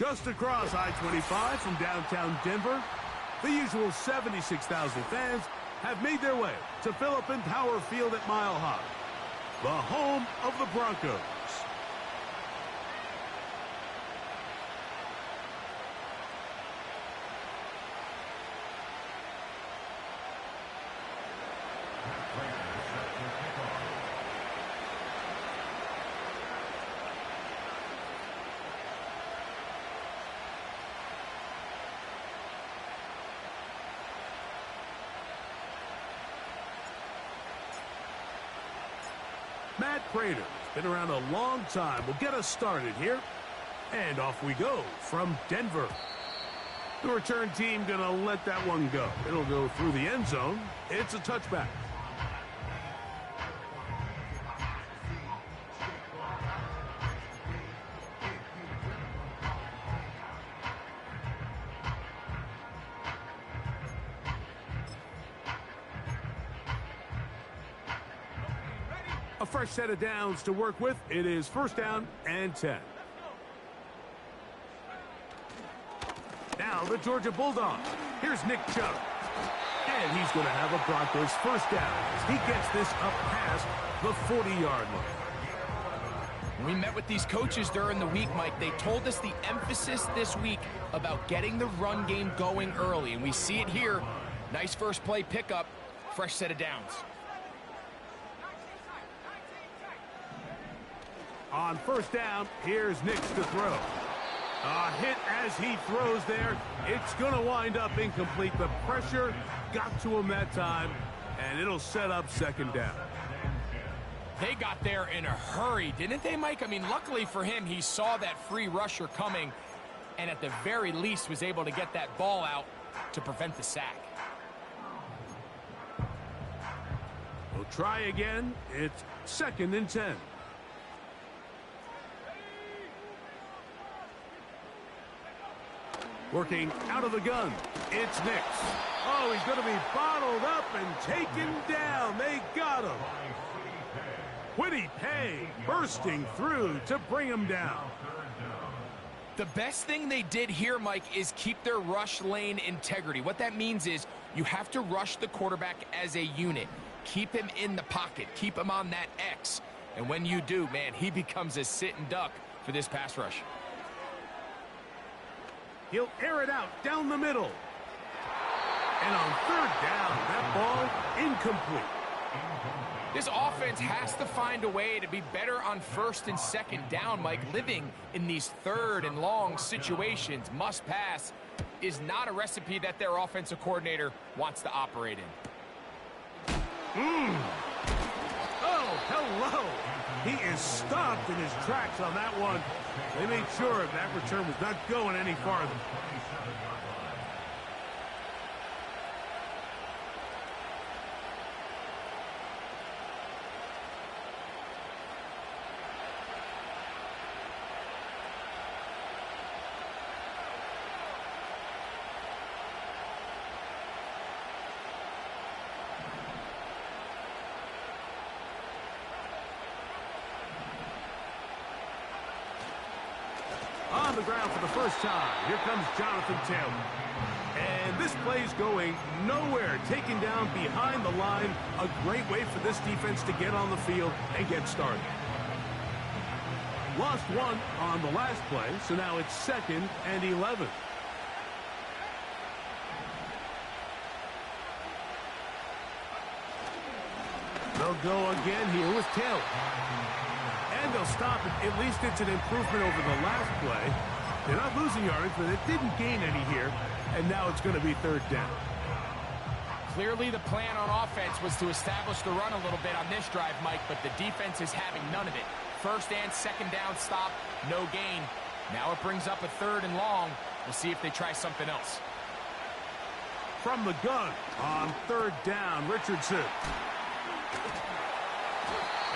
Just across I-25 from downtown Denver, the usual 76,000 fans have made their way to Philip Power Field at Mile High, the home of the Broncos. Matt Prater's been around a long time. Will get us started here. And off we go from Denver. The return team going to let that one go. It'll go through the end zone. It's a touchback. A fresh set of downs to work with. It is first down and 10. Now the Georgia Bulldogs. Here's Nick Chubb. And he's going to have a Broncos first down as he gets this up past the 40-yard line. When we met with these coaches during the week, Mike, they told us the emphasis this week about getting the run game going early. And we see it here. Nice first play pickup. Fresh set of downs. On first down, here's Nix to throw. A hit as he throws there. It's going to wind up incomplete. The pressure got to him that time, and it'll set up second down. They got there in a hurry, didn't they, Mike? I mean, luckily for him, he saw that free rusher coming, and at the very least was able to get that ball out to prevent the sack. We'll try again. It's second and 10. Working out of the gun, it's Nix. Oh, he's going to be bottled up and taken down. They got him. Kwity Paye bursting through to bring him down. The best thing they did here, Mike, is keep their rush lane integrity. What that means is you have to rush the quarterback as a unit. Keep him in the pocket. Keep him on that X. And when you do, man, he becomes a sitting duck for this pass rush. He'll air it out down the middle. And on third down, that ball incomplete. This offense has to find a way to be better on first and second down, Mike. Living in these third and long situations, must pass, is not a recipe that their offensive coordinator wants to operate in. Oh, hello. He is stopped in his tracks on that one. They made sure that return was not going any farther. On the ground for the first time, here comes Jonathan Taylor. And this play's going nowhere, taken down behind the line. A great way for this defense to get on the field and get started. Lost one on the last play, so now it's second and 11. They'll go again here with Taylor. And they'll stop it. At least it's an improvement over the last play. They're not losing yardage, but it didn't gain any here. And now it's going to be third down. Clearly the plan on offense was to establish the run a little bit on this drive, Mike, but the defense is having none of it. First and second down stop, no gain. Now it brings up a third and long. We'll see if they try something else. From the gun on third down, Richardson.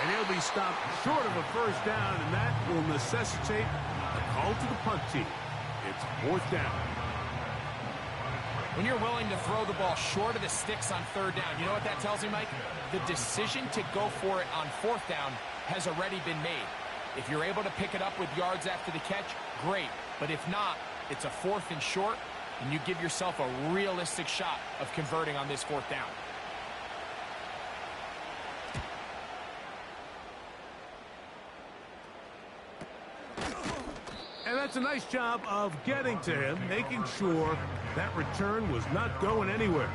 And he'll be stopped short of a first down, and that will necessitate a call to the punt team. It's fourth down. When you're willing to throw the ball short of the sticks on third down, you know what that tells me, Mike? The decision to go for it on fourth down has already been made. If you're able to pick it up with yards after the catch, great. But if not, it's a 4th and short, and you give yourself a realistic shot of converting on this 4th down. And that's a nice job of getting to him, making sure that return was not going anywhere.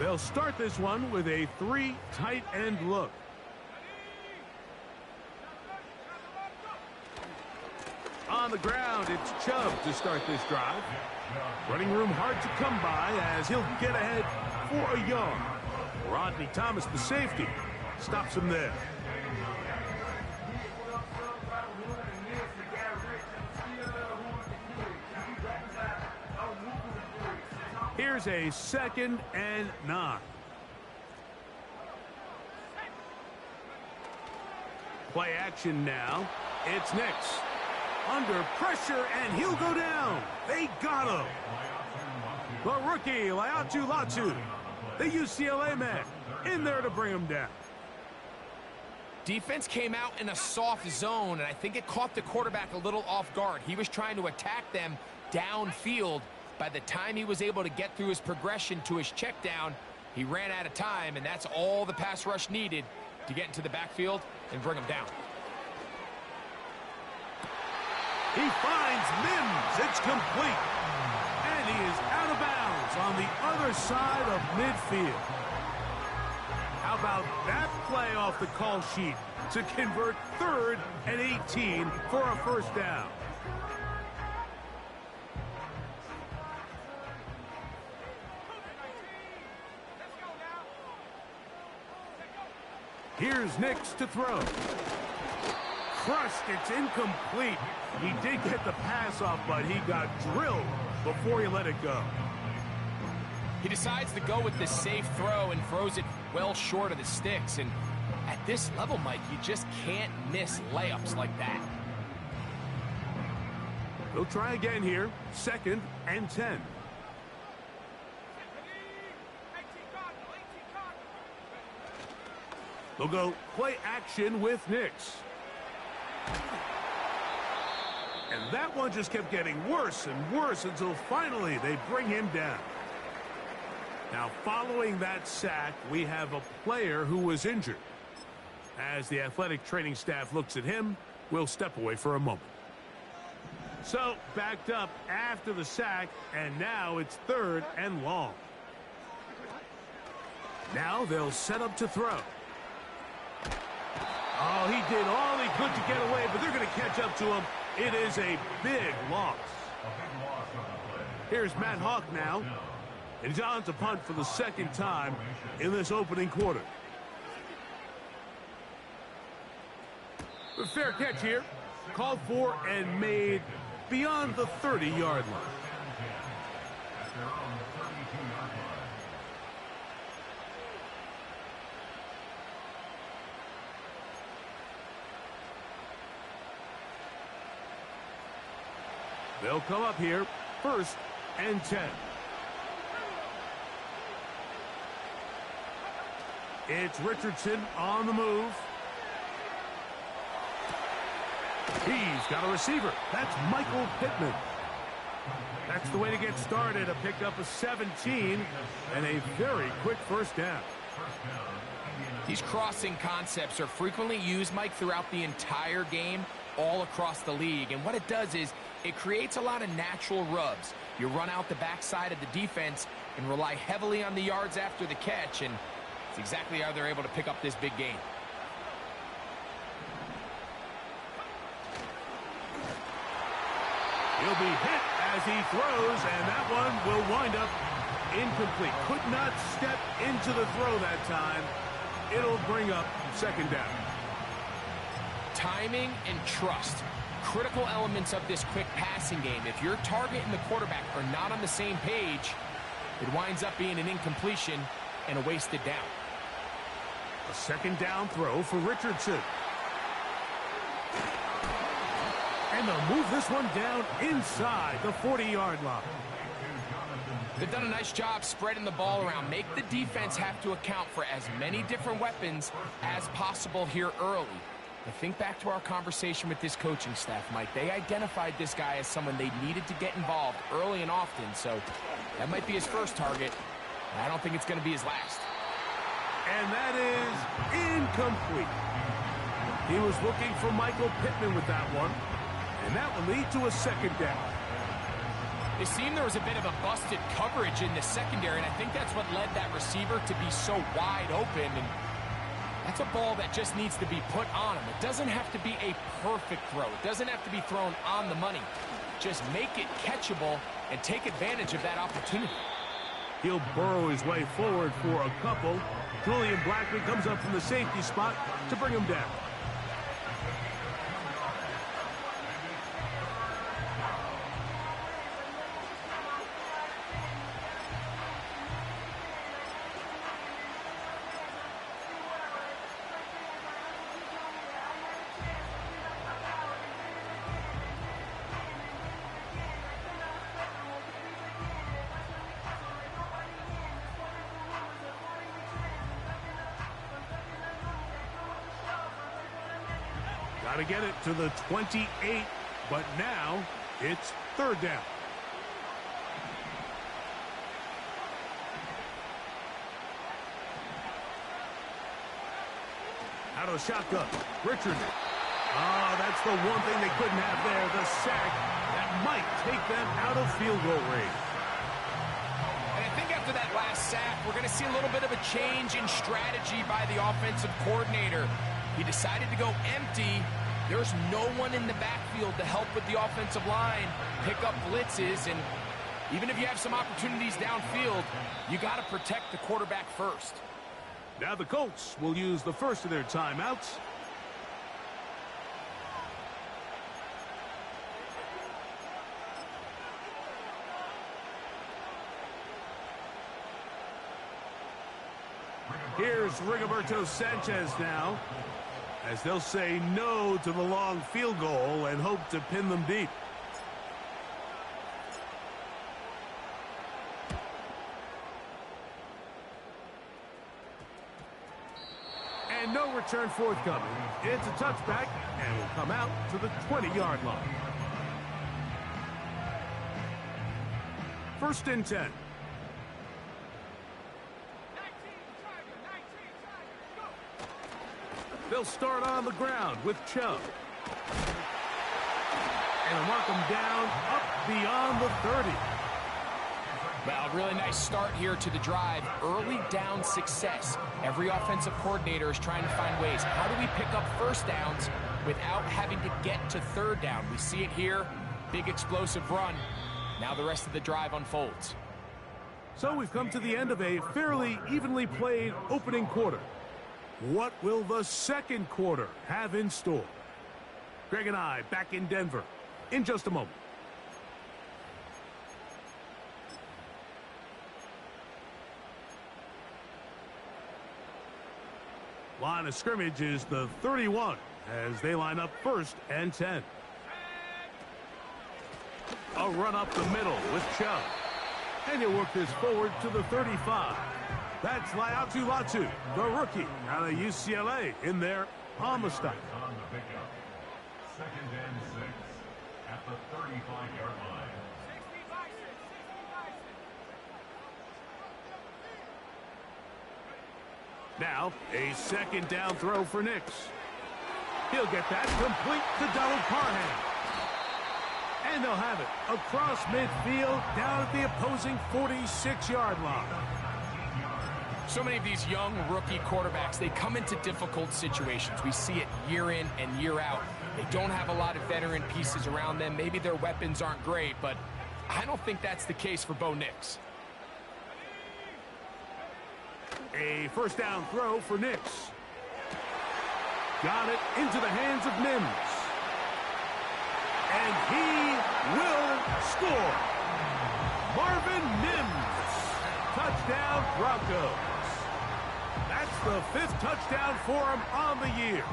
They'll start this one with a 3 tight end look. On the ground, it's Chubb to start this drive. Running room hard to come by as he'll get ahead for a yard. Rodney Thomas, the safety, stops him there. Here's a 2nd and 9. Play action now. It's Nix. Under pressure, and he'll go down. They got him. The rookie, Laiatu Latu, the UCLA man, in there to bring him down. Defense came out in a soft zone, and I think it caught the quarterback a little off guard. He was trying to attack them downfield. By the time he was able to get through his progression to his check down, he ran out of time, and that's all the pass rush needed to get into the backfield and bring him down. He finds Mims. It's complete. And he is out of bounds on the other side of midfield. How about that play off the call sheet to convert 3rd and 18 for a 1st down? Here's Nix to throw. Crushed. It's incomplete. He did get the pass off, but he got drilled before he let it go. He decides to go with the safe throw and throws it well short of the sticks. And at this level, Mike, you just can't miss layups like that. They'll try again here. 2nd and 10. They'll go play action with Nix. And that one just kept getting worse and worse until finally they bring him down. Now, following that sack, we have a player who was injured. As the athletic training staff looks at him, we'll step away for a moment. So, backed up after the sack, and now it's 3rd and long. Now they'll set up to throw. Oh, he did all he could to get away, but they're going to catch up to him. It is a big loss. Here's Matt Hawk now. And he's on to punt for the 2nd time in this opening quarter. A fair catch here. Called for and made beyond the 30-yard line. They'll come up here, 1st and 10. It's Richardson on the move. He's got a receiver. That's Michael Pittman. That's the way to get started. A pickup of 17 and a very quick 1st down. These crossing concepts are frequently used, Mike, throughout the entire game, all across the league. And what it does is it creates a lot of natural rubs. You run out the backside of the defense and rely heavily on the yards after the catch, and it's exactly how they're able to pick up this big gain. He'll be hit as he throws, and that one will wind up incomplete. Could not step into the throw that time. It'll bring up 2nd down. Timing and trust. Critical elements of this quick passing game. If your target and the quarterback are not on the same page, it winds up being an incompletion and a wasted down. A 2nd down throw for Richardson. And they'll move this one down inside the 40-yard line. They've done a nice job spreading the ball around. Make the defense have to account for as many different weapons as possible here early. I think back to our conversation with this coaching staff, Mike. They identified this guy as someone they needed to get involved early and often, so that might be his first target. I don't think it's going to be his last. And that is incomplete. He was looking for Michael Pittman with that one, and that will lead to a second down. It seemed there was a bit of a busted coverage in the secondary, and I think that's what led that receiver to be so wide open. And that's a ball that just needs to be put on him. It doesn't have to be a perfect throw. It doesn't have to be thrown on the money. Just make it catchable and take advantage of that opportunity. He'll burrow his way forward for a couple. Julian Blackman comes up from the safety spot to bring him down. Got to get it to the 28, but now it's third down. Out of shotgun, Richard. That's the one thing they couldn't have there, the sack that might take them out of field goal range. And I think after that last sack, we're going to see a little bit of a change in strategy by the offensive coordinator. He decided to go empty. There's no one in the backfield to help with the offensive line, pick up blitzes, and even if you have some opportunities downfield, you got to protect the quarterback first. Now the Colts will use the first of their timeouts. Here's Rigoberto Sanchez now, as they'll say no to the long field goal and hope to pin them deep. And no return forthcoming. It's a touchback and will come out to the 20-yard line. First and 10. They'll start on the ground with Chubb. And mark them down up beyond the 30. Well, really nice start here to the drive. Early down success. Every offensive coordinator is trying to find ways. How do we pick up first downs without having to get to third down? We see it here. Big explosive run. Now the rest of the drive unfolds. So we've come to the end of a fairly evenly played opening quarter. What will the second quarter have in store? Greg and I back in Denver in just a moment. Line of scrimmage is the 31 as they line up first and 10. A run up the middle with Chubb. And he'll work this forward to the 35. That's Laiatu Latu, the rookie out of UCLA, in there on the stop. On the pickup. Second and 6 at the 35-yard line. Now, a second down throw for Nix. He'll get that complete to Donald Parham. And they'll have it across midfield down at the opposing 46-yard line. So many of these young rookie quarterbacks, they come into difficult situations. We see it year in and year out. They don't have a lot of veteran pieces around them. Maybe their weapons aren't great, but I don't think that's the case for Bo Nix. A first down throw for Nix. Got it into the hands of Mims. And he will score. Marvin Mims. Touchdown Broncos. That's the 5th touchdown for him on the year.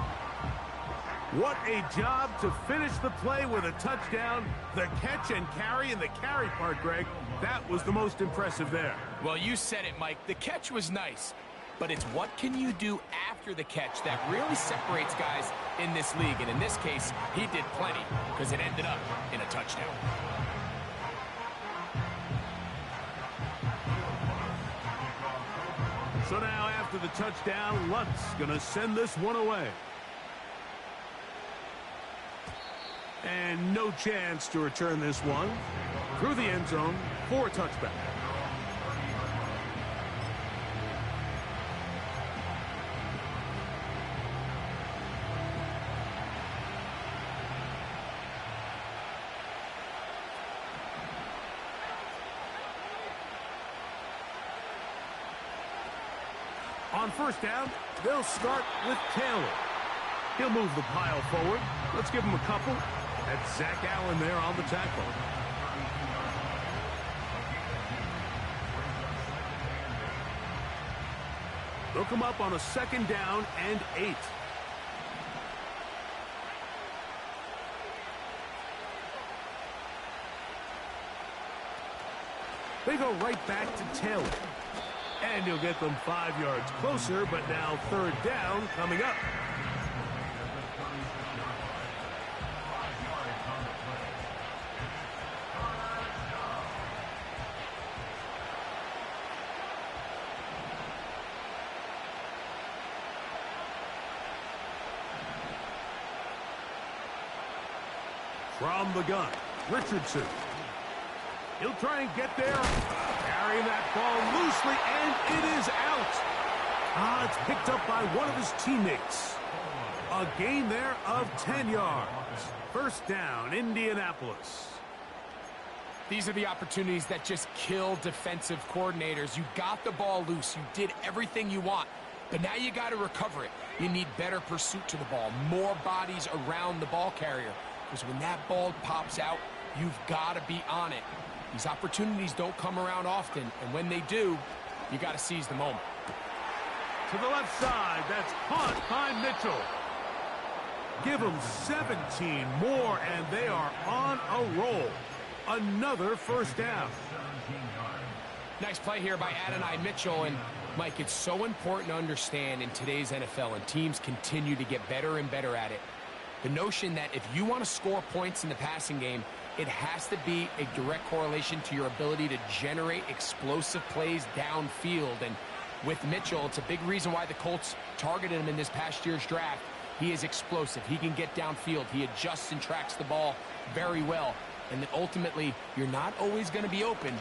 What a job to finish the play with a touchdown. The catch and carry, and the carry part, Greg, that was the most impressive there. Well, you said it, Mike. The catch was nice, but it's what can you do after the catch that really separates guys in this league. And in this case, he did plenty because it ended up in a touchdown. So now after the touchdown, Lunt's going to send this one away. And no chance to return this one through the end zone for a touchback. On first down, they'll start with Taylor. He'll move the pile forward. Let's give him a couple. That's Zach Allen there on the tackle. They'll come up on a 2nd down and 8. They go right back to Taylor. And he'll get them 5 yards closer, but now 3rd down coming up. From the gun, Richardson. He'll try and get there. Carrying that ball loosely, and it is out. It's picked up by one of his teammates. A gain there of 10 yards. 1st down, Indianapolis. These are the opportunities that just kill defensive coordinators. You got the ball loose. You did everything you want. But now you got to recover it. You need better pursuit to the ball. More bodies around the ball carrier. Because when that ball pops out, you've got to be on it. These opportunities don't come around often, and when they do, you got to seize the moment. To the left side, that's caught by Mitchell. Give them 17 more, and they are on a roll. Another 1st down. Nice play here by Adonai Mitchell, and Mike, it's so important to understand in today's NFL, and teams continue to get better and better at it. The notion that if you want to score points in the passing game, it has to be a direct correlation to your ability to generate explosive plays downfield. And with Mitchell, it's a big reason why the Colts targeted him in this past year's draft. He is explosive. He can get downfield. He adjusts and tracks the ball very well. And then ultimately, you're not always going to be open.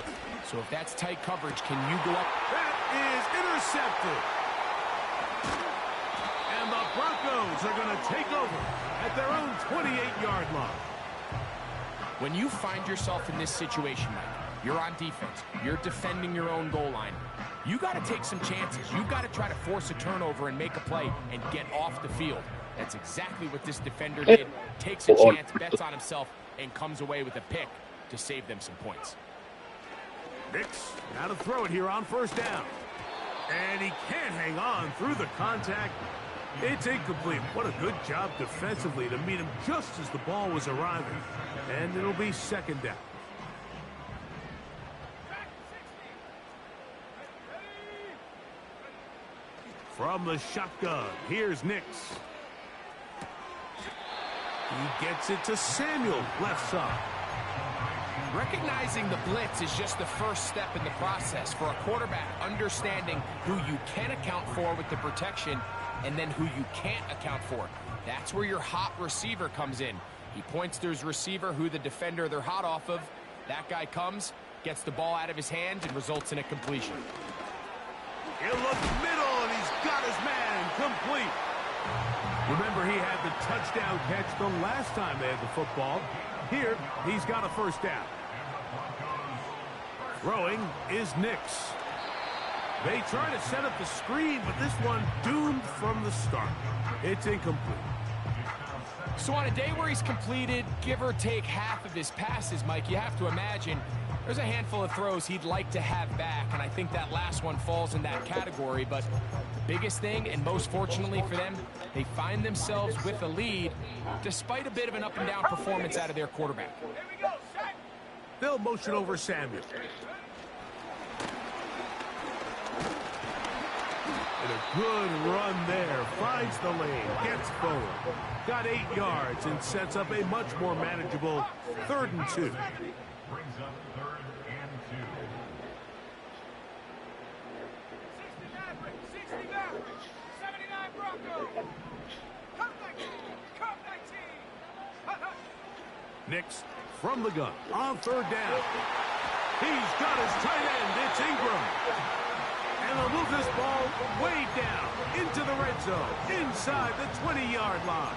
So if that's tight coverage, can you go up? That is intercepted. And the Broncos are going to take over at their own 28-yard line. When you find yourself in this situation, Mike, you're on defense, you're defending your own goal line, you got to take some chances. You got to try to force a turnover and make a play and get off the field. That's exactly what this defender did. Takes a chance, bets on himself, and comes away with a pick to save them some points. Nix, now to throw it here on 1st down. And he can't hang on through the contact. It's incomplete. What a good job defensively to meet him just as the ball was arriving. And it'll be 2nd down. From the shotgun, here's Nix. He gets it to Samuel, left side. Recognizing the blitz is just the first step in the process for a quarterback, understanding who you can account for with the protection and then who you can't account for. That's where your hot receiver comes in. He points to his receiver, who the defender they're hot off of. That guy comes, gets the ball out of his hand, and results in a completion. He'll look middle, and he's got his man complete. Remember, he had the touchdown catch the last time they had the football. Here, he's got a 1st down. Throwing is Nix. They try to set up the screen, but this one doomed from the start. It's incomplete. So on a day where he's completed, give or take half of his passes, Mike, you have to imagine There's a handful of throws he'd like to have back, and I think that last one falls in that category. But the biggest thing, and most fortunately for them, they find themselves with a lead despite a bit of an up-and-down performance out of their quarterback. They'll motion over Samuel. And a good run there. Finds the lane. Gets forward. Got 8 yards and sets up a much more manageable 3rd and 2. Brings up 3rd and 2. 60 Mavericks, 79 Broncos. Come 19. Nix from the gun on 3rd down. He's got his tight end. It's Ingram. And they'll move this ball way down into the red zone, inside the 20-yard line.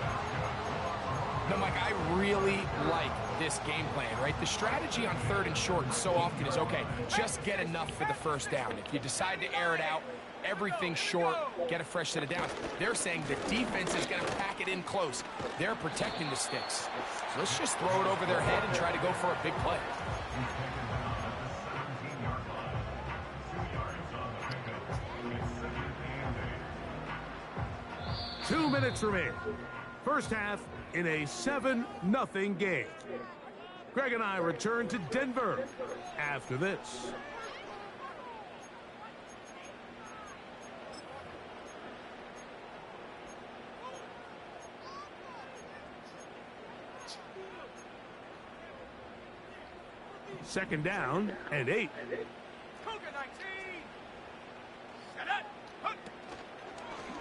No, Mike, I really like this game plan, right? The strategy on 3rd and short so often is, okay, just get enough for the 1st down. If you decide to air it out, everything short, get a fresh set of downs. They're saying the defense is going to pack it in close. They're protecting the sticks. So let's just throw it over their head and try to go for a big play. 2 minutes remaining. First half in a 7-0 game. Greg and I return to Denver after this. Second down and 8.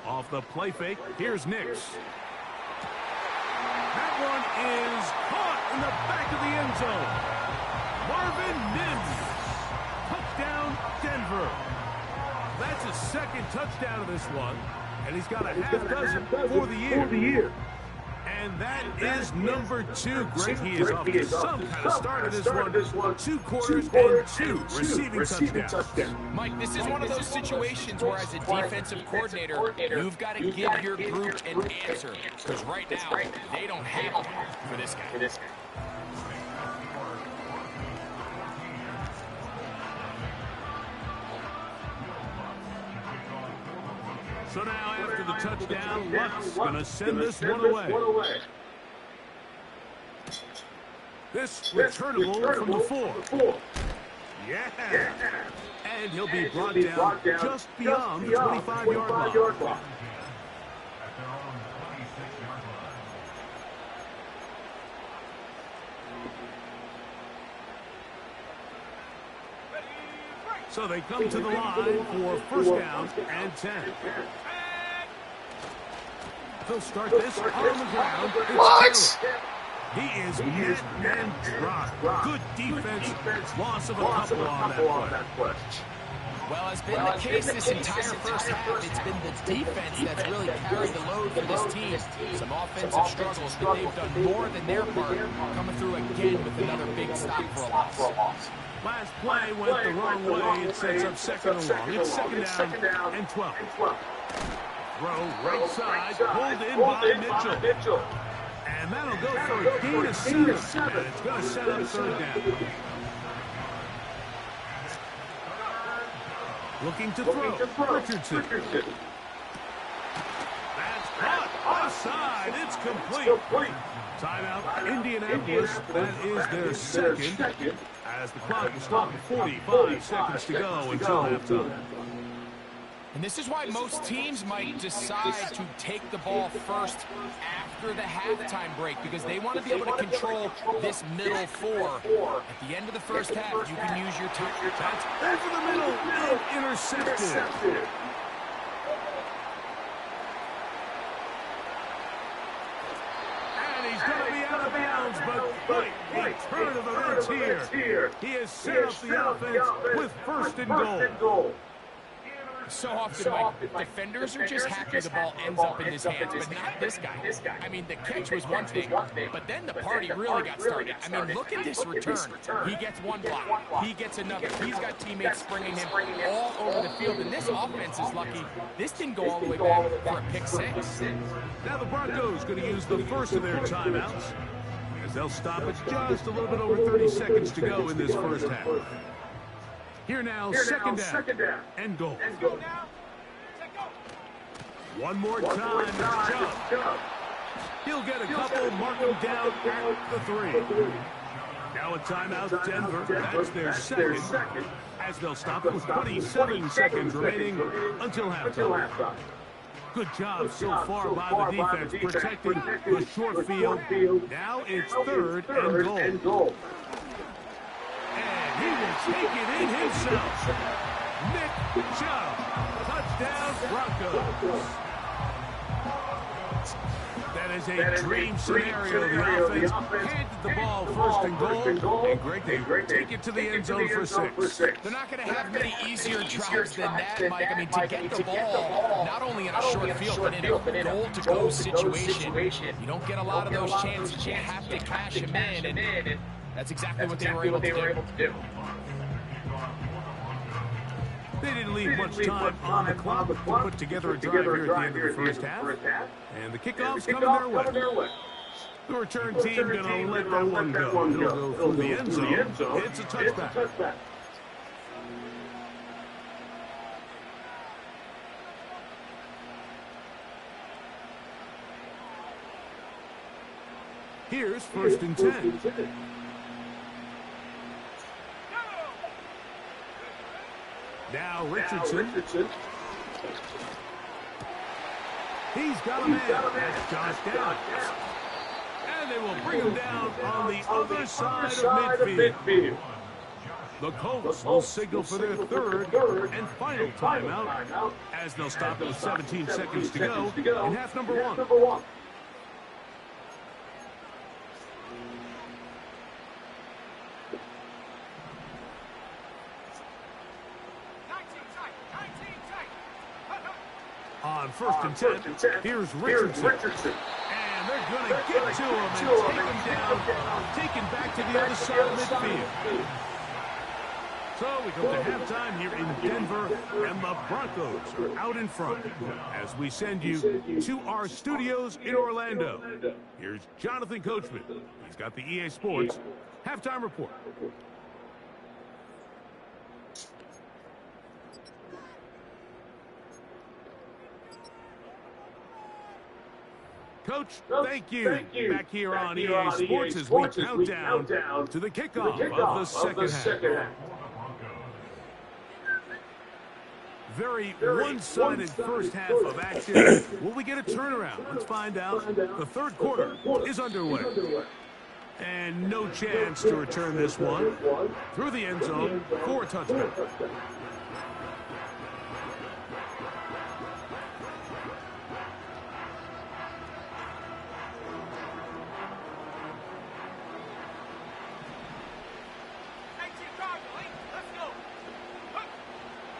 Off the play fake, here's Nix. That one is caught in the back of the end zone. Marvin Mims. Touchdown, Denver. That's his 2nd touchdown of this one, and he's got a half dozen for the year. And that is number 2. Great. He is off to some kind of start of this one. 2 quarters and 2 receiving touchdowns. Mike, this is one of those situations where as a defensive coordinator, you've got to give your group an answer. Because right now, they don't have one for this guy. So now after the touchdown, Luck's going to send this one away. This returnable from the 4. Yeah. And he'll be brought down just beyond the 25-yard line. At their own 26-yard line. So they come to the line for 1st down and 10. They'll start this on the ground. It's Taylor. He is hit and dropped. Good defense. Loss of a couple on that play. Well, it's been the case this entire first half. It's been the defense that's really carried the load for this team. Some offensive struggles, but they've done more than their part, coming through again with another big stop for a loss. Last play went the wrong way. It sets up 2nd and long. It's 2nd down and 12. Throw right side, pulled in by Mitchell. And that'll go for a gain of 7. And it's going to set up 3rd down. Looking to throw. Richardson. That's caught. Offside. It's complete. Timeout, Indianapolis. That is their 2nd. As the clock is stopped, 45 seconds to go until halftime. And this is why most teams might decide to take the ball first after the halftime break, because they want to be able to control this middle 4. At the end of the first half, you can use your time. That's over the middle and intercepted. And he's going to be out of bounds, but great turn of events here. He has set up the offense with 1st and goal. So often, Mike, defenders are just happy the ball ends up in his hands, but not this guy. I mean, the catch was one thing, but then the party really got started. I mean, look at this return. He gets one block. He gets another. He's got teammates springing him all over the field, and this offense is lucky. This didn't go all the way back for a pick 6. Now the Broncos going to use the first of their timeouts. As as they'll stop it just a little bit over 30 seconds to go in this first half. Here now, second down, and goal. Go now. Set go. One more time, Chubb. He'll get a couple, mark him down at the 3. Now a timeout, Denver. That's their second, as they'll stop it with 27 seconds remaining until halftime. Good job so far by the defense protecting the short field. Now it's third and goal. And he will take it in himself. Nick Chubb. Touchdown, Broncos. That is a dream scenario. The offense handed the ball first and goal. And Greg, they take it to the end zone for 6. They're not going to have many easier drives than that, Mike. I mean, to get the ball, not only in a short field, but in a goal-to-go situation, you don't get a lot of those chances. You have to cash them in, and that's exactly what they were able to do. They didn't leave much time on the clock to put together a drive here at the end of the first half. And the kickoff's coming their way. The return team going to let that one go. It'll go through the end zone. It's a touchback. Here's first and 10. Now Richardson. He's got a man. That's Josh Downs. And they will bring him down on the other side of midfield. The Colts will signal for their third and final timeout as they'll stop it with 17 seconds to go in half number 1. On first and 10, here's Richardson. And they're going to get to him and take him down, taken back to the other side of midfield. So we go to halftime here in Denver, and the Broncos are out in front as we send you to our studios in Orlando. Here's Jonathan Coachman. He's got the EA Sports halftime report. Coach, thank you. Back here on EA Sports as we count down to the kickoff of the second half. Very one-sided first half of action. Will we get a turnaround? Let's find out. The third quarter is underway. And no chance to return this one through the end zone for a touchdown.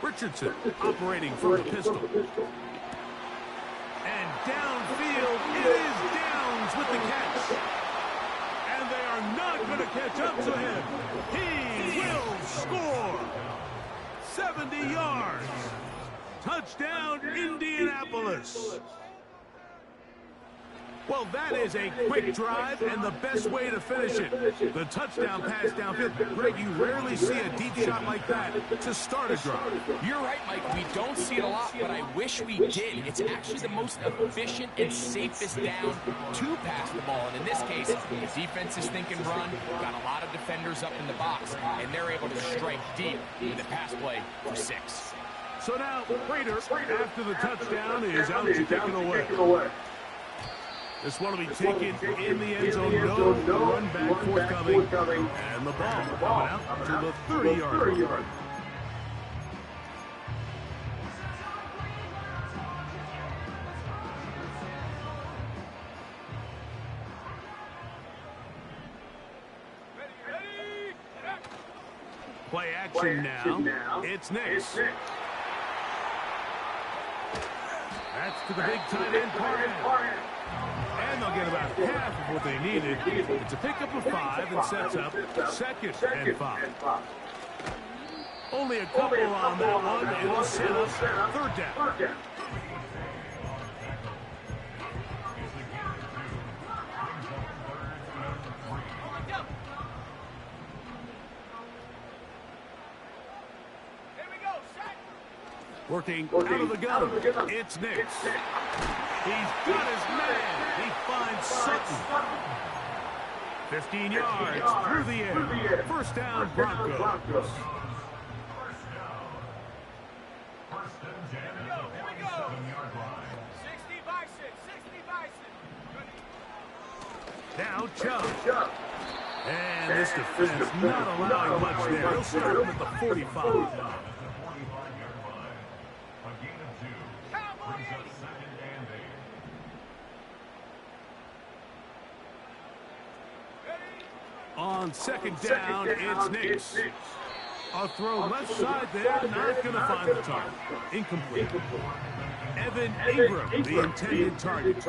Richardson operating from the pistol. And downfield, it is Downs with the catch. And they are not going to catch up to him. He will score. 70 yards. Touchdown, Indianapolis. Well, that is a quick drive and the best way to finish it. The touchdown pass downfield. Greg, you rarely see a deep shot like that to start a drive. You're right, Mike. We don't see it a lot, but I wish we did. It's actually the most efficient and safest down to pass the ball. And in this case, the defense is thinking run, got a lot of defenders up in the box, and they're able to strike deep with a pass play for 6. So now, Prater, after the touchdown, is out to take it away. This one will be taken in the end zone. No run back forthcoming. And the ball coming out to the 30-yard line. Play action now. It's Nix. That's to the big tight end, Parham. And they'll get about half of what they needed. It's a pickup of 5 and sets up second and 5. Only a couple on that one. It'll set up third down. Working out of the gun. It's Nix. He's got his man. He finds Sutton. 15 yards through the air. First down, Broncos. First down. First and 10 at the 47-yard line. 60 Bison, 60 Bison. Now Chubb. And this defense not allowing much there. He'll start him at the 45. At the 45-yard line. A gain of 2. Brings up second and 8. On second down, it's Nix. A throw left side there, not going to find the target. Incomplete. Evan Ingram, the intended target.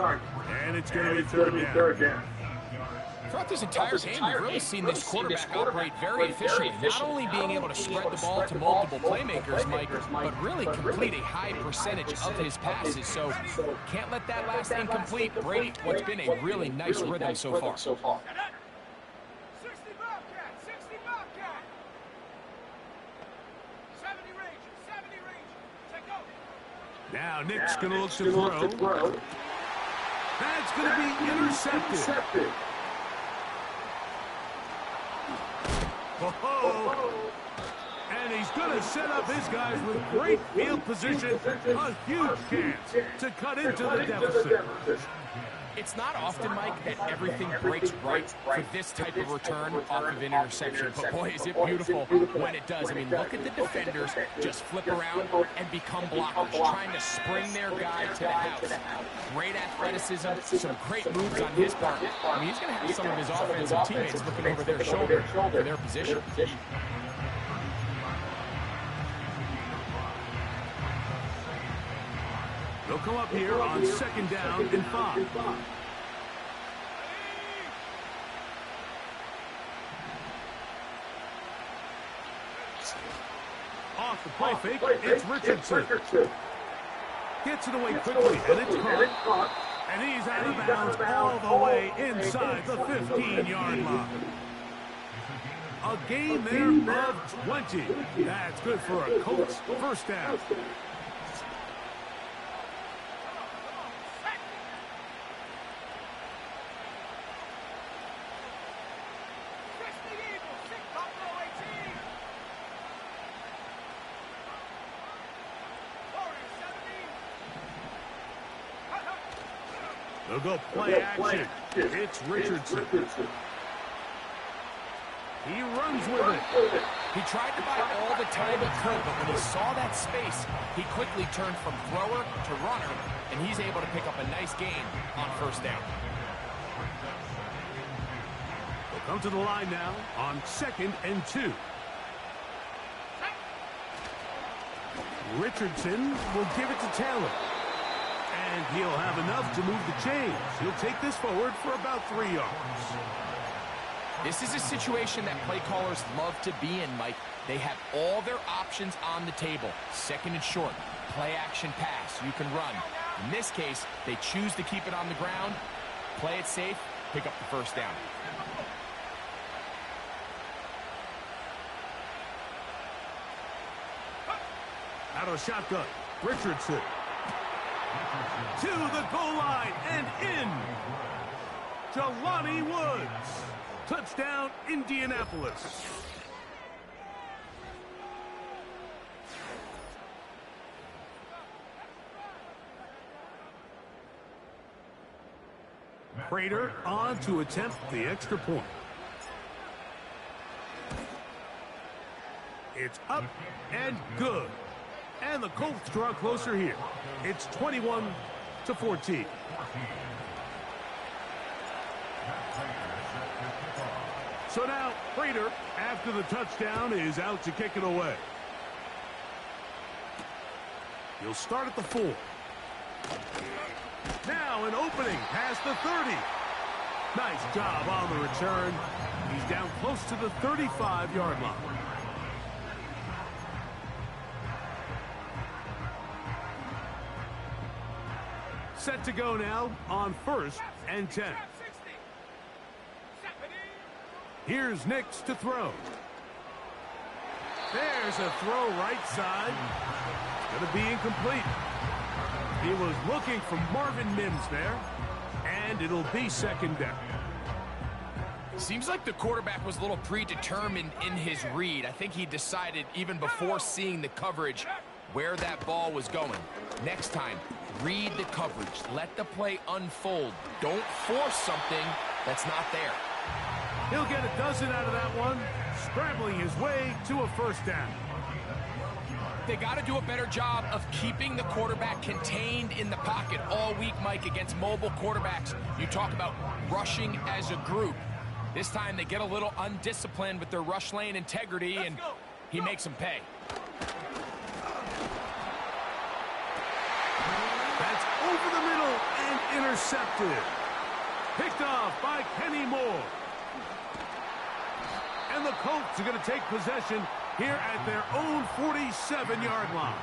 And it's going to be third down. Throughout this entire game, we've really seen this quarterback operate very efficiently, not only being able to spread the ball to multiple playmakers, Mike, but really complete a high percentage of his passes. So can't let that last incomplete break what's been a really nice rhythm so far. 60 Bobcat, 60 Bobcat. 70 Rangers, 70 Rangers. Take over. Now Nick's going to look to throw. That's going to be intercepted. And he's going to set up his guys with great field position. A huge chance to cut into the deficit. It's not often, Mike, that everything breaks right for this type of return off of an interception. But boy, is it beautiful when it does. I mean, look at the defenders just flip around and become blockers, trying to spring their guy to the house. Great athleticism, some great moves on his part. I mean, he's going to have some of his offensive teammates looking over their shoulder for their position. They'll come up here on second down and 5. Off the play fake, it's Richardson. Gets it away quickly, and it's caught. And he's out of bounds all the way inside the 15-yard line. A gain there of 20. That's good for a Colts first down. They'll go play action. It's Richardson. He runs with it. He tried to buy all the time he could, but when he saw that space, he quickly turned from thrower to runner, and he's able to pick up a nice gain on first down. They'll come to the line now on second and 2. Richardson will give it to Taylor. And he'll have enough to move the chains. He'll take this forward for about 3 yards. This is a situation that play callers love to be in, Mike. They have all their options on the table. Second and short, play action pass, you can run. In this case, they choose to keep it on the ground, play it safe, pick up the first down. Out of shotgun, Richardson. To the goal line and in. Jelani Woods. Touchdown, Indianapolis. Prater on to attempt the extra point. It's up and good. And the Colts draw closer here. It's 21-14. So now, Prater, after the touchdown, is out to kick it away. He'll start at the 4. Now an opening past the 30. Nice job on the return. He's down close to the 35-yard line. Set to go now on first and 10. Here's Nix to throw. There's a throw right side. Going to be incomplete. He was looking for Marvin Mims there, and it'll be second down. Seems like the quarterback was a little predetermined in his read. I think he decided even before seeing the coverage where that ball was going. Next time, read the coverage. Let the play unfold. Don't force something that's not there. He'll get a dozen out of that one, scrambling his way to a first down. They got to do a better job of keeping the quarterback contained in the pocket all week, Mike, against mobile quarterbacks. You talk about rushing as a group. This time they get a little undisciplined with their rush lane integrity, and he makes them pay. That's over the middle and intercepted. Picked off by Kenny Moore. And the Colts are going to take possession here at their own 47-yard line.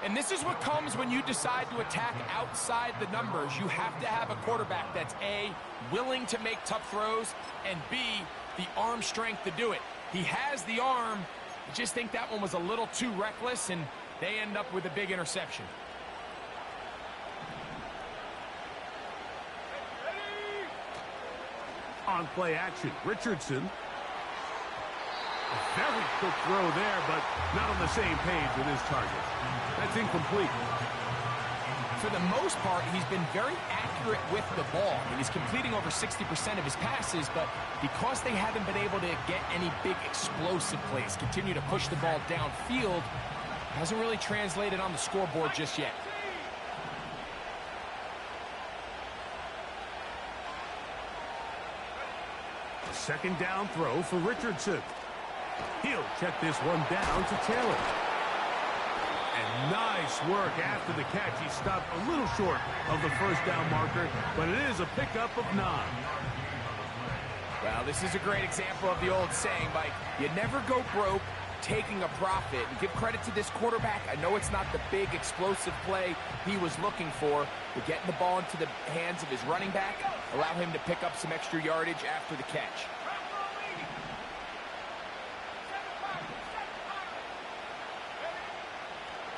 And this is what comes when you decide to attack outside the numbers. You have to have a quarterback that's A, willing to make tough throws, and B, the arm strength to do it. He has the arm. I just think that one was a little too reckless, and they end up with a big interception. On play action, Richardson. A very quick throw there, but not on the same page with his target. That's incomplete. For the most part, he's been very accurate with the ball. I mean, he's completing over 60% of his passes, but because they haven't been able to get any big explosive plays, continue to push the ball downfield, hasn't really translated on the scoreboard just yet. Second down throw for Richardson. He'll check this one down to Taylor. And nice work after the catch. He stopped a little short of the first down marker, but it is a pickup of 9. Well, this is a great example of the old saying, Mike, you never go broke taking a profit. And give credit to this quarterback. I know it's not the big explosive play he was looking for, but getting the ball into the hands of his running back, allow him to pick up some extra yardage after the catch.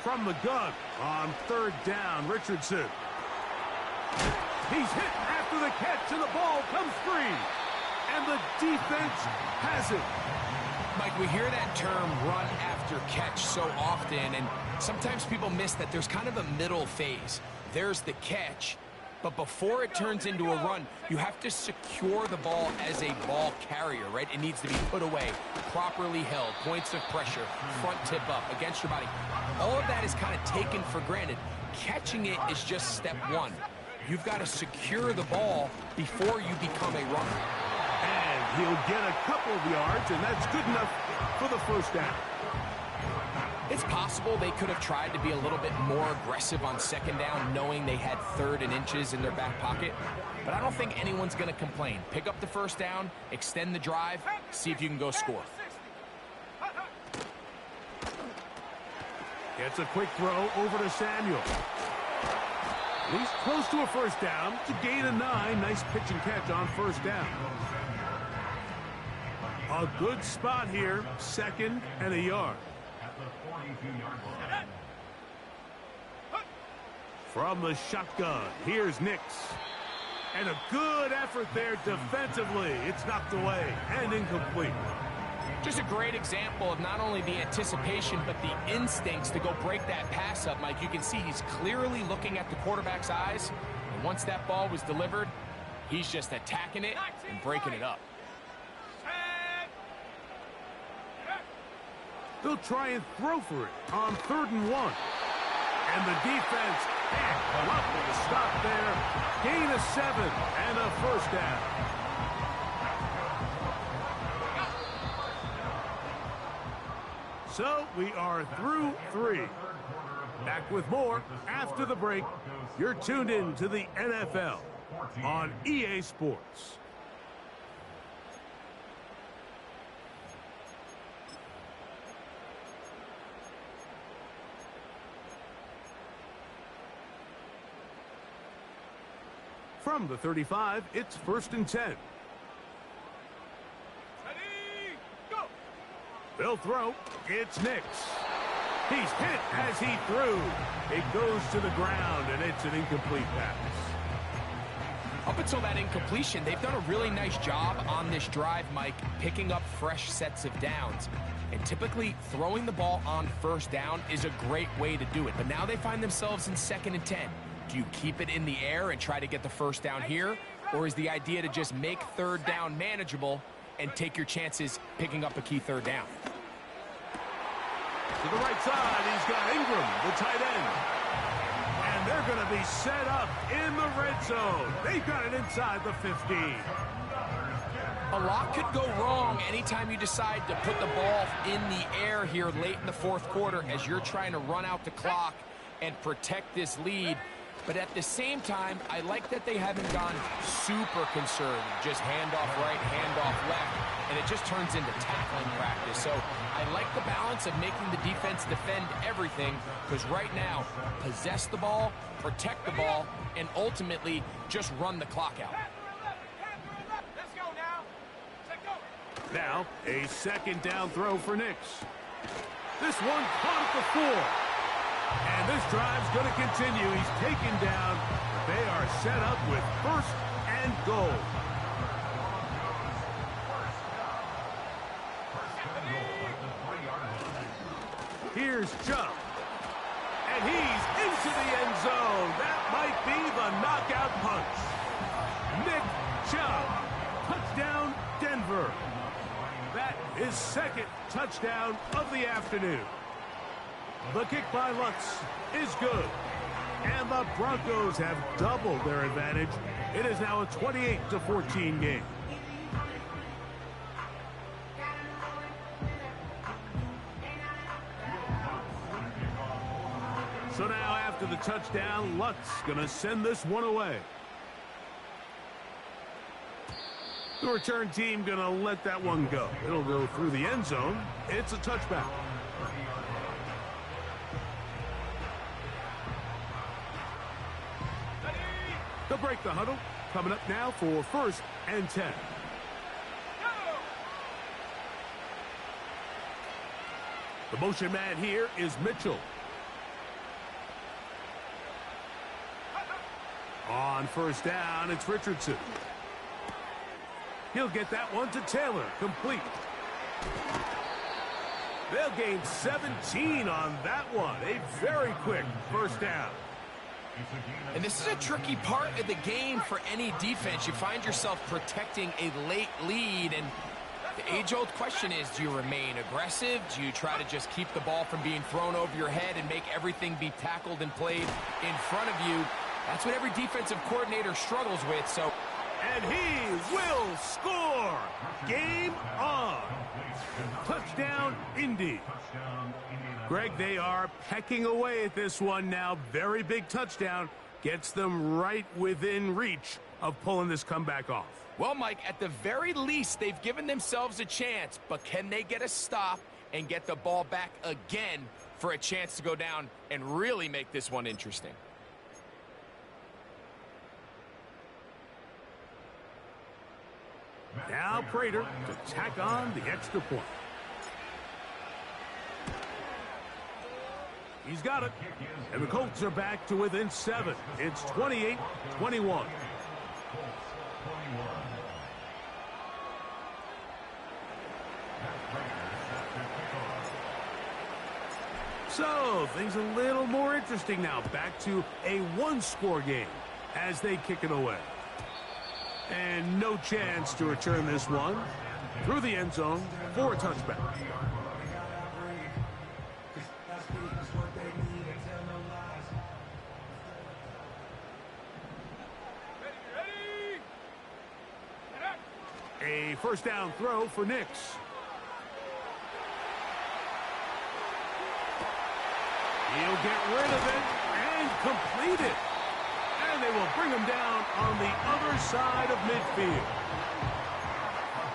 From the gun on third down, Richardson. He's hit after the catch, and the ball comes free. And the defense has it. Mike, we hear that term run after catch so often, and sometimes people miss that there's kind of a middle phase. There's the catch, but before it turns into a run, you have to secure the ball as a ball carrier, right? It needs to be put away, properly held, points of pressure, front tip up, against your body. All of that is kind of taken for granted. Catching it is just step one. You've got to secure the ball before you become a runner. And he'll get a couple of yards, and that's good enough for the first down. It's possible they could have tried to be a little bit more aggressive on second down, knowing they had 3rd and inches in their back pocket. But I don't think anyone's going to complain. Pick up the first down, extend the drive, see if you can go score. Gets a quick throw over to Samuel. He's close to a first down to gain a 9. Nice pitch and catch on first down. A good spot here, 2nd and a yard. At the 42-yard line. From the shotgun, here's Nix. And a good effort there defensively. It's knocked away and incomplete. Just a great example of not only the anticipation, but the instincts to go break that pass up, Mike. You can see he's clearly looking at the quarterback's eyes. And once that ball was delivered, he's just attacking it and breaking it up. They'll try and throw for it on 3rd and 1. And the defense can't come up with a stop there. Gain of 7 and a first down. So we are through 3. Back with more after the break. You're tuned in to the NFL on EA Sports. From the 35, it's 1st and 10. They'll throw. It's Nix. He's hit as he threw. It goes to the ground, and it's an incomplete pass. Up until that incompletion, they've done a really nice job on this drive, Mike, picking up fresh sets of downs. And typically, throwing the ball on first down is a great way to do it. But now they find themselves in 2nd and 10. Do you keep it in the air and try to get the first down here? Or is the idea to just make 3rd down manageable and take your chances picking up a key 3rd down? To the right side, he's got Ingram, the tight end. And they're going to be set up in the red zone. They've got it inside the 15. A lot could go wrong anytime you decide to put the ball in the air here late in the 4th quarter as you're trying to run out the clock and protect this lead. But at the same time, I like that they haven't gone super conservative. Just handoff right, handoff left, and it just turns into tackling practice. So I like the balance of making the defense defend everything, because right now, possess the ball, protect the ball, and ultimately just run the clock out. Let's go now. Check go. Now, a 2nd down throw for Nix. This one caught at the 4. And this drive's going to continue. He's taken down, but they are set up with 1st and goal. Here's Chubb. And he's into the end zone. That might be the knockout punch. Nick Chubb. Touchdown, Denver. That is 2nd touchdown of the afternoon. The kick by Lutz is good. And the Broncos have doubled their advantage. It is now a 28-14 game. So now after the touchdown, Lutz going to send this one away. The return team going to let that one go. It'll go through the end zone. It's a touchback. They'll break the huddle. Coming up now for 1st and 10. The motion man here is Mitchell. On 1st down, it's Richardson. He'll get that one to Taylor, complete. They'll gain 17 on that one. A very quick 1st down. And this is a tricky part of the game for any defense. You find yourself protecting a late lead, and the age-old question is, do you remain aggressive? Do you try to just keep the ball from being thrown over your head and make everything be tackled and played in front of you? That's what every defensive coordinator struggles with. So, and he will score. Game on. Touchdown, Indy. Greg, they are pecking away at this one now. Very big touchdown. Gets them right within reach of pulling this comeback off. Well, Mike, at the very least, they've given themselves a chance. But can they get a stop and get the ball back again for a chance to go down and really make this one interesting? Now Prater to tack on the extra point. He's got it. And the Colts are back to within 7. It's 28-21. So, things a little more interesting now. Back to a 1-score game as they kick it away. And no chance to return this one through the end zone for a touchback. A 1st down throw for Nix. He'll get rid of it and complete it. And they will bring him down on the other side of midfield.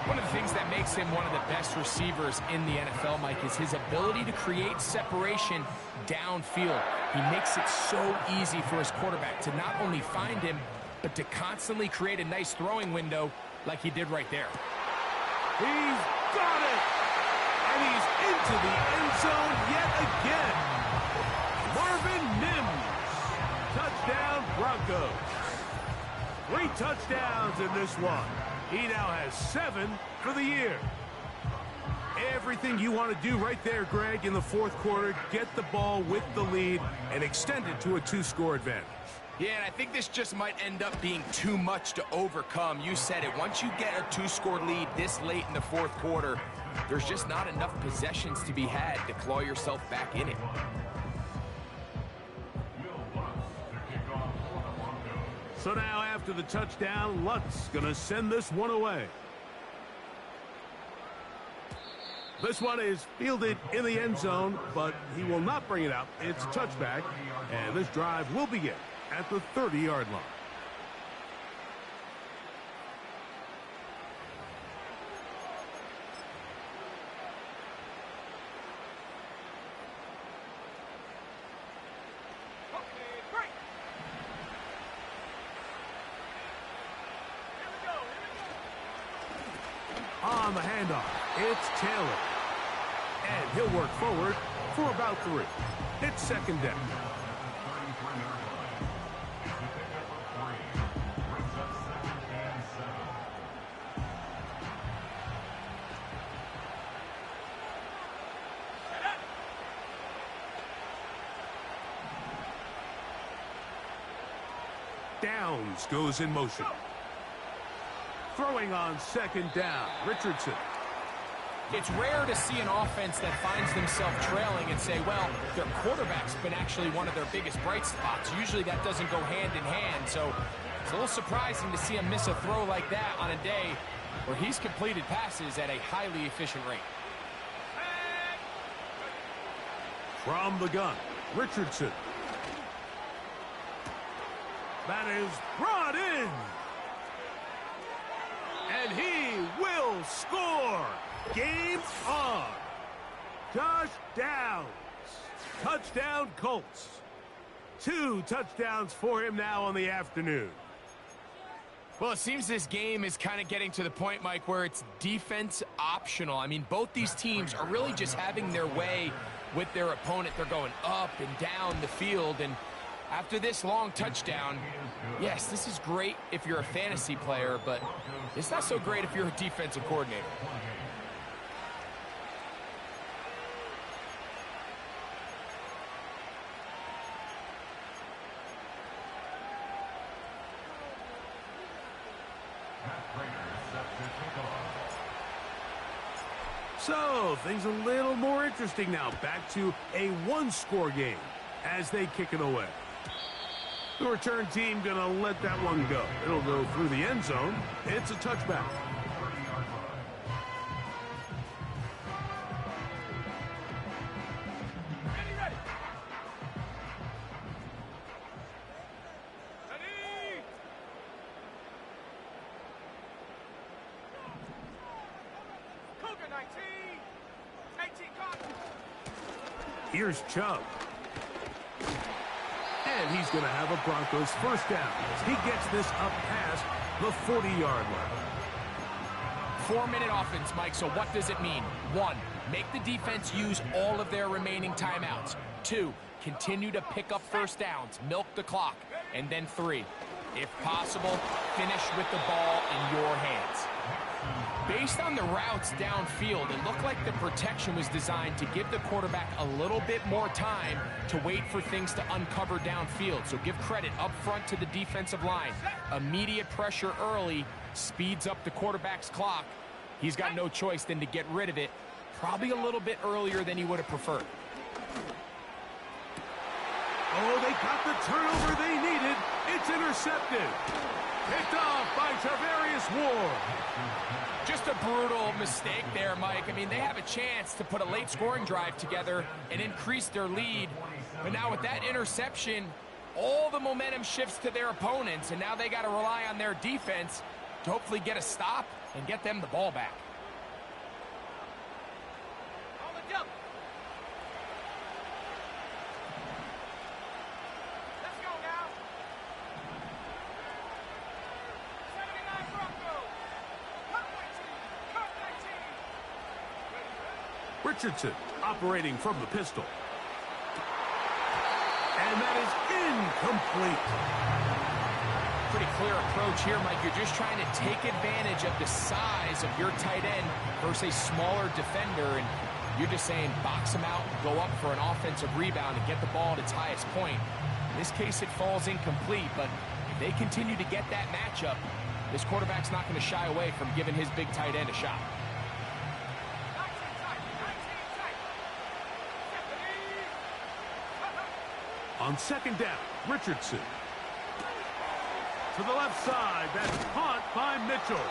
One of the things that makes him one of the best receivers in the NFL, Mike, is his ability to create separation downfield. He makes it so easy for his quarterback to not only find him, but to constantly create a nice throwing window like he did right there. He's got it! And he's into the end zone yet again. Marvin Mims. Touchdown, Broncos. 3 touchdowns in this one. He now has 7 for the year. Everything you want to do right there, Greg, in the fourth quarter, get the ball with the lead and extend it to a 2-score advantage. Yeah, and I think this just might end up being too much to overcome. You said it. Once you get a 2-score lead this late in the fourth quarter, there's just not enough possessions to be had to claw yourself back in it. So now after the touchdown, Lutz going to send this one away. This one is fielded in the end zone, but he will not bring it out. It's a touchback, and this drive will begin at the 30-yard line. On the handoff, it's Taylor. And he'll work forward for about 3. It's second down. Downs goes in motion. Throwing on second down, Richardson. It's rare to see an offense that finds themselves trailing and say, well, their quarterback's been actually one of their biggest bright spots. Usually that doesn't go hand in hand, so it's a little surprising to see him miss a throw like that on a day where he's completed passes at a highly efficient rate. From the gun, Richardson. That is brought in. And he will score. Game on. Josh Downs. Touchdown, Colts. 2 touchdowns for him now on the afternoon. Well, it seems this game is kind of getting to the point, Mike, where it's defense optional. I mean, both these teams are really just having their way with their opponent. They're going up and down the field, and after this long touchdown, yes, this is great if you're a fantasy player, but it's not so great if you're a defensive coordinator. So, things a little more interesting now. Back to a 1-score game as they kick it away. The return team going to let that one go. It'll go through the end zone. It's a touchback. Here's Chubb. And he's going to have a Broncos first down as he gets this up past the 40-yard line. 4-minute offense, Mike, so what does it mean? 1, make the defense use all of their remaining timeouts. 2, continue to pick up first downs, milk the clock. And then 3, if possible, finish with the ball in your hands. Based on the routes downfield, it looked like the protection was designed to give the quarterback a little bit more time to wait for things to uncover downfield. So give credit up front to the defensive line. Immediate pressure early speeds up the quarterback's clock. He's got no choice than to get rid of it, probably a little bit earlier than he would have preferred. Oh, they got the turnover they needed. It's intercepted. Picked off by Tarvarius Ward. Just a brutal mistake there, Mike. I mean, they have a chance to put a late scoring drive together and increase their lead. But now with that interception, all the momentum shifts to their opponents, and now they got to rely on their defense to hopefully get a stop and get them the ball back. Richardson operating from the pistol. And that is incomplete. Pretty clear approach here, Mike. You're just trying to take advantage of the size of your tight end versus a smaller defender, and you're just saying box him out, go up for an offensive rebound, and get the ball at its highest point. In this case, it falls incomplete, but if they continue to get that matchup, this quarterback's not going to shy away from giving his big tight end a shot. On second down, Richardson. To the left side, that's caught by Mitchell.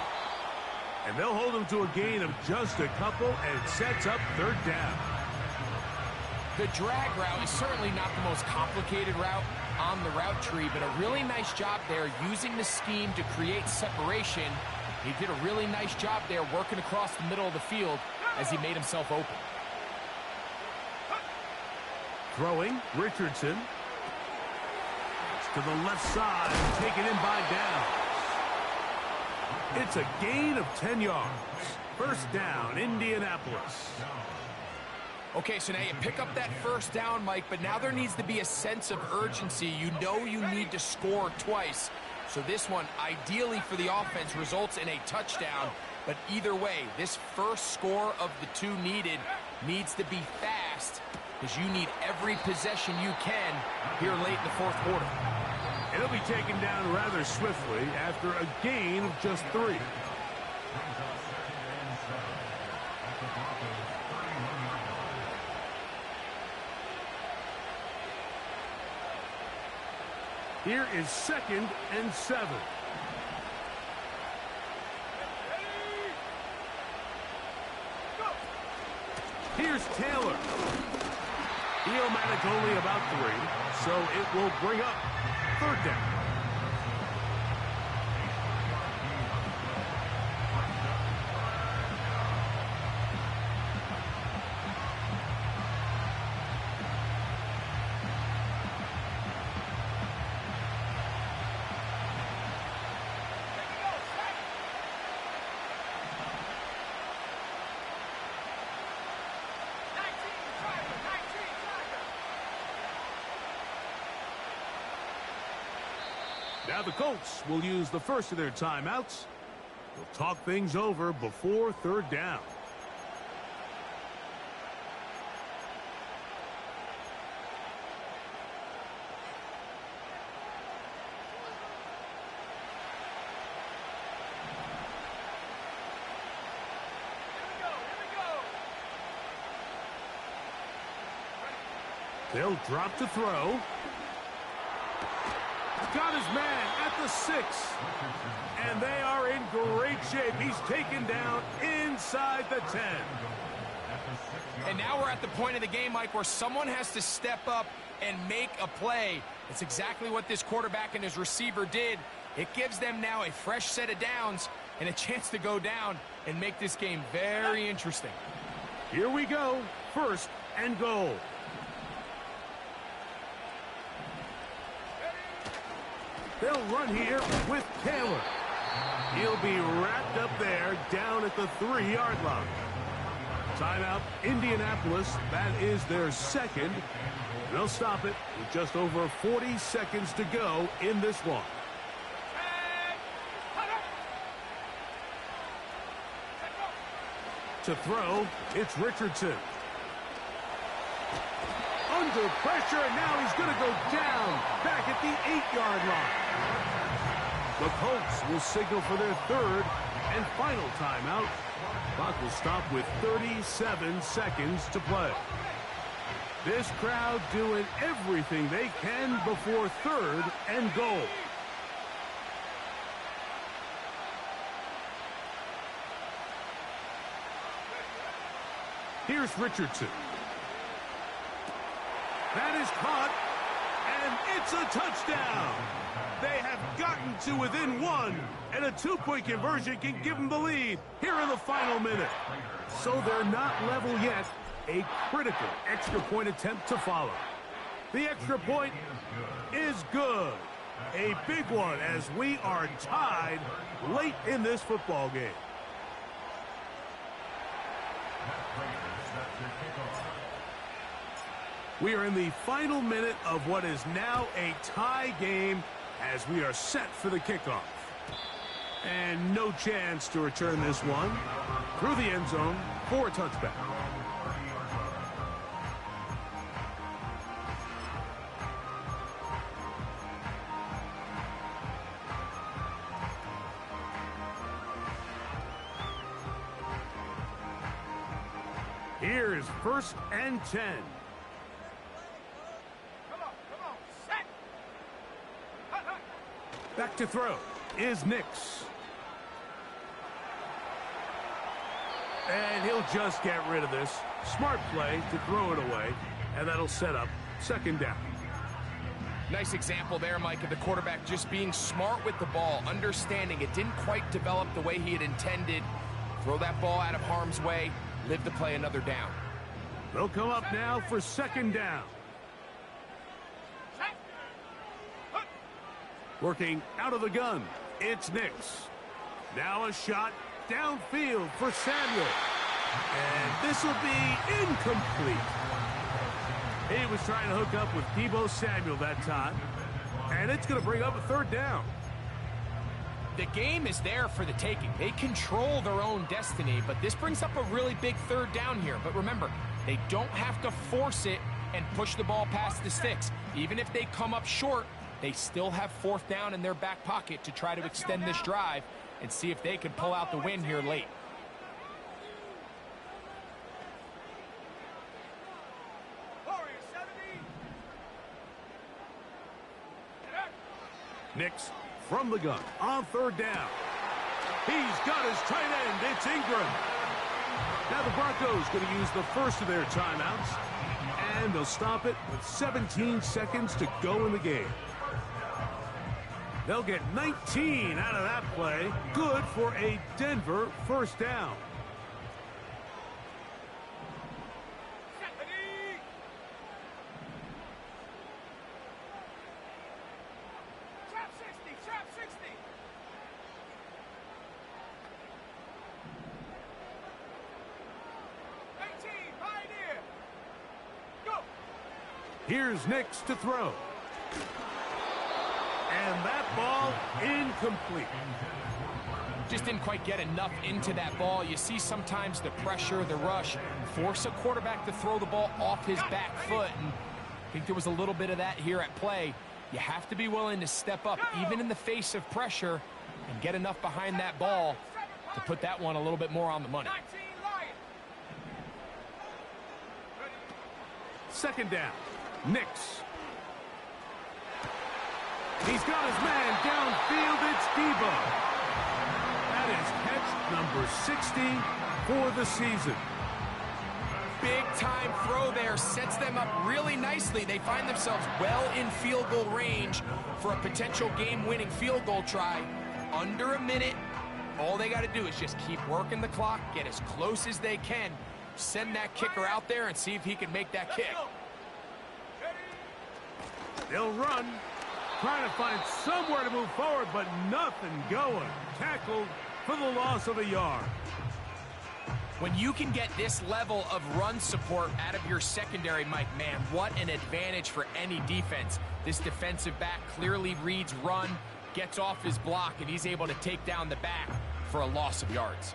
And they'll hold him to a gain of just a couple, and it sets up third down. The drag route is certainly not the most complicated route on the route tree, but a really nice job there using the scheme to create separation. He did a really nice job there working across the middle of the field as he made himself open. Throwing, Richardson. To the left side, taken in by Downs. It's a gain of 10 yards. First down, Indianapolis. Okay, so now you pick up that first down, Mike, but now there needs to be a sense of urgency. You know you need to score twice. So this one, ideally for the offense, results in a touchdown. But either way, this first score of the two needed needs to be fast, because you need every possession you can here late in the fourth quarter. It'll be taken down rather swiftly after a gain of just 3. Here is 2nd and 7. Here's Taylor. He'll manage only about 3, so it will bring up third down. Now the Colts will use the first of their timeouts. They'll talk things over before third down. They'll drop to throw. Got his man at the 6. And they are in great shape. He's taken down inside the 10. And now we're at the point of the game, Mike, where someone has to step up and make a play. That's exactly what this quarterback and his receiver did. It gives them now a fresh set of downs and a chance to go down and make this game very interesting. Here we go. 1st and goal. They'll run here with Taylor. He'll be wrapped up there down at the 3-yard line. Timeout, Indianapolis. That is their 2nd. They'll stop it with just over 40 seconds to go in this one. To throw, it's Richardson. Under pressure, and now he's going to go down back at the 8-yard line. The Colts will signal for their 3rd and final timeout. Clock will stop with 37 seconds to play. This crowd doing everything they can before 3rd and goal. Here's Richardson. That is caught, and it's a touchdown. They have gotten to within 1, and a 2-point conversion can give them the lead here in the final minute. So they're not level yet. A critical extra point attempt to follow. The extra point is good. A big one as we are tied late in this football game. Set to kickoff. We are in the final minute of what is now a tie game as we are set for the kickoff. And no chance to return this one through the end zone for a touchback. Here's 1st and 10. Come on, set. Hut, hut. Back to throw is Nix. And he'll just get rid of this. Smart play to throw it away, and that'll set up 2nd down. Nice example there, Mike, of the quarterback just being smart with the ball, understanding it didn't quite develop the way he had intended. Throw that ball out of harm's way, live to play another down. They'll come up now for 2nd down. Set. Hut. Working out of the gun, it's Nix. Now a shot downfield for Samuel. And this will be incomplete. He was trying to hook up with Deebo Samuel that time. And it's going to bring up a 3rd down. The game is there for the taking. They control their own destiny, but this brings up a really big 3rd down here. But remember, they don't have to force it and push the ball past the sticks. Even if they come up short, they still have 4th down in their back pocket to try to extend this drive and see if they can pull out the win here late. Warrior 70. Nix from the gun on 3rd down. He's got his tight end. It's Ingram. Now the Broncos going to use the first of their timeouts, and they'll stop it with 17 seconds to go in the game. They'll get 19 out of that play. Good for a Denver 1st down. Trap 60, trap 60. Pioneer. Go. Here's Nix to throw. And that ball incomplete. Just didn't quite get enough into that ball. You see sometimes the pressure, the rush, force a quarterback to throw the ball off his back foot. And I think there was a little bit of that here at play. You have to be willing to step up, even in the face of pressure, and get enough behind that ball to put that one a little bit more on the money. 19 Lion. 2nd down. Nix. He's got his man downfield. It's Deebo. That is catch number 60 for the season. Big time throw there, sets them up really nicely. They find themselves well in field goal range for a potential game-winning field goal try. Under a minute, all they got to do is just keep working the clock, get as close as they can, send that kicker out there and see if he can make that kick. They'll run, trying to find somewhere to move forward, but nothing going. Tackled for the loss of a yard. When you can get this level of run support out of your secondary, Mike, man, what an advantage for any defense. This defensive back clearly reads run, gets off his block, and he's able to take down the back for a loss of yards.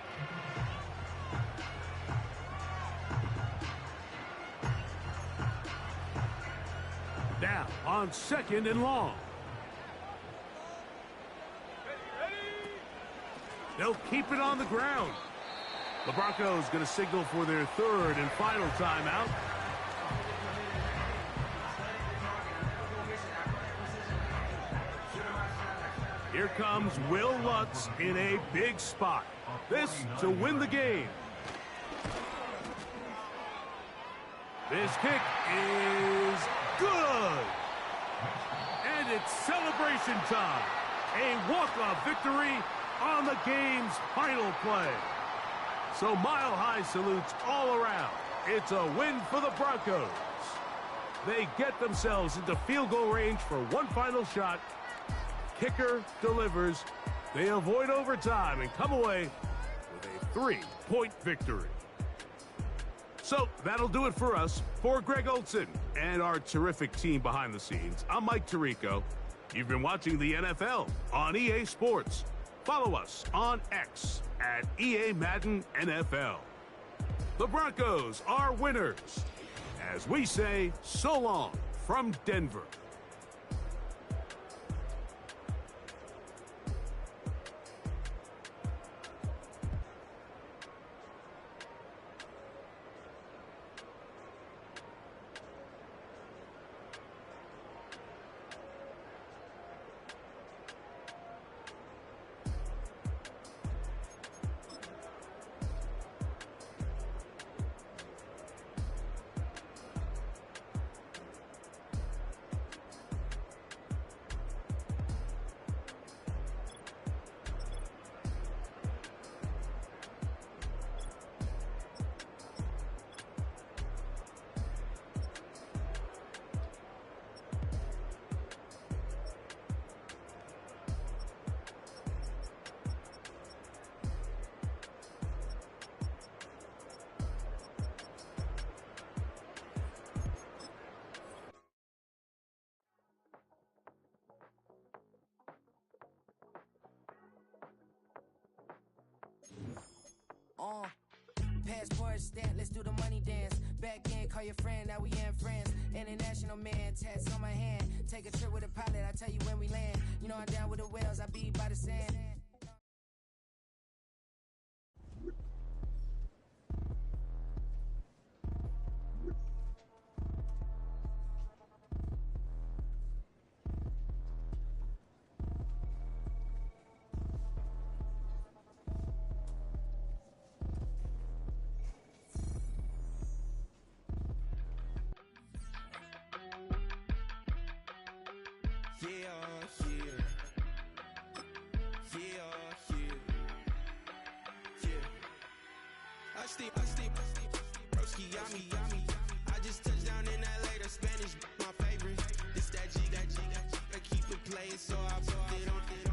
Now on 2nd and long. They'll keep it on the ground. The Broncos going to signal for their 3rd and final timeout. Here comes Will Lutz in a big spot. This to win the game. This kick is good. And it's celebration time. A walk-off victory on the game's final play. So mile-high salutes all around. It's a win for the Broncos. They get themselves into field goal range for one final shot. Kicker delivers. They avoid overtime and come away with a 3-point victory. So that'll do it for us. For Greg Olson and our terrific team behind the scenes, I'm Mike Tirico. You've been watching the NFL on EA Sports. Follow us on X at EA Madden NFL. The Broncos are winners. As we say, so long from Denver. Passport stamp, let's do the money dance. Back in, call your friend, now we in friends. International man, tats on my hand. Take a trip with a pilot, I tell you when we land. You know I'm down with the whales, I be by the sand. Broski, yummy. I just touched down in LA, the Spanish, my favorite. This that G, I keep it playing, so I put it on.